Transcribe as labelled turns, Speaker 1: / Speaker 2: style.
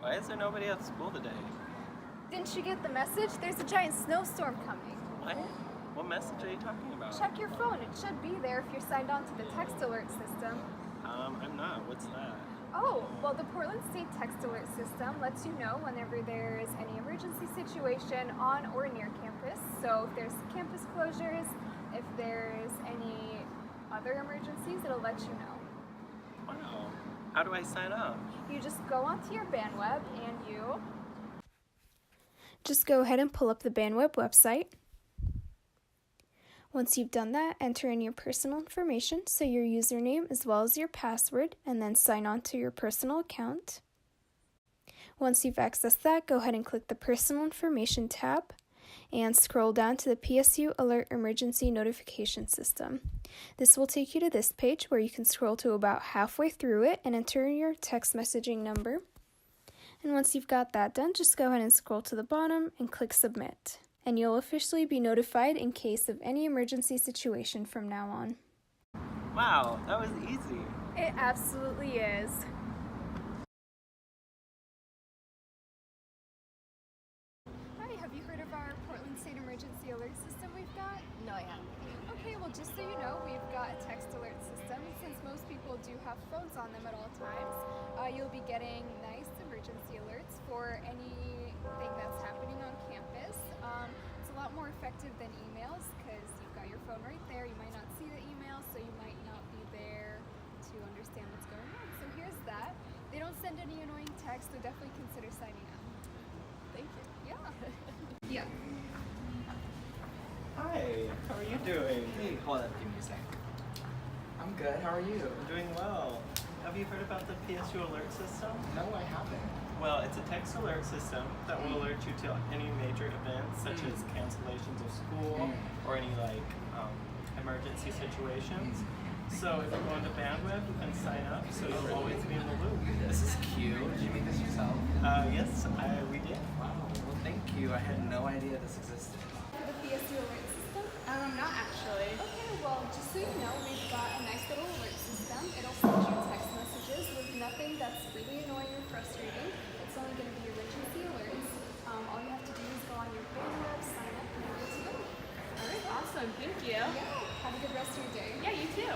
Speaker 1: Why is there nobody at school today?
Speaker 2: Didn't you get the message? There's a giant snowstorm coming.
Speaker 1: What? What message are you talking about?
Speaker 2: Check your phone. It should be there if you're signed on to the text alert system.
Speaker 1: I'm not. What's that?
Speaker 2: Oh, well, the Portland State Text Alert System lets you know whenever there's any emergency situation on or near campus. So if there's campus closures, if there's any other emergencies, it'll let you know.
Speaker 1: Wow. How do I sign up?
Speaker 2: You just go onto your BandWeb and you just go ahead and pull up the BandWeb website. Once you've done that, enter in your personal information, so your username as well as your password, and then sign on to your personal account. Once you've accessed that, go ahead and click the Personal Information tab and scroll down to the PSU Alert Emergency Notification System. This will take you to this page where you can scroll to about halfway through it and enter your text messaging number. And once you've got that done, just go ahead and scroll to the bottom and click Submit. And you'll officially be notified in case of any emergency situation from now on.
Speaker 1: Wow, that was easy.
Speaker 2: It absolutely is. Hi, have you heard of our Portland State Emergency Alert System we've got?
Speaker 3: No, I haven't.
Speaker 2: Okay, well, just so you know, we've got a text alert system. Since most people do have phones on them at all times, you'll be getting nice emergency alerts for anything that's happening on campus. It's a lot more effective than emails because you've got your phone right there. You might not see the email, so you might not be there to understand what's going on. So here's that. They don't send any annoying text, so definitely consider signing up.
Speaker 3: Thank you.
Speaker 2: Yeah.
Speaker 1: Hi, how are you doing?
Speaker 4: Hey, hold up, give me a sec. I'm good, how are you?
Speaker 1: I'm doing well. Have you heard about the PSU alert system?
Speaker 4: No, I haven't.
Speaker 1: Well, it's a text alert system that will alert you to any major events such as cancellations of school or any emergency situations. So if you go into BandWeb, you can sign up so you'll always be in the loop.
Speaker 4: This is cute. Did you make this yourself?
Speaker 1: Yes, we did.
Speaker 4: Wow, well thank you. I had no idea this existed.
Speaker 2: For the PSU alert system?
Speaker 3: Not actually.
Speaker 2: Okay, well, just so you know, we've got a nice little alert system. It'll send you text messages with nothing that's really annoying or frustrating. It's only going to be emergency alerts. All you have to do is go on your BandWeb, sign up, and you're good to go.
Speaker 3: All right, awesome. Thank you.
Speaker 2: Yeah, have a good rest of your day.
Speaker 3: Yeah, you too.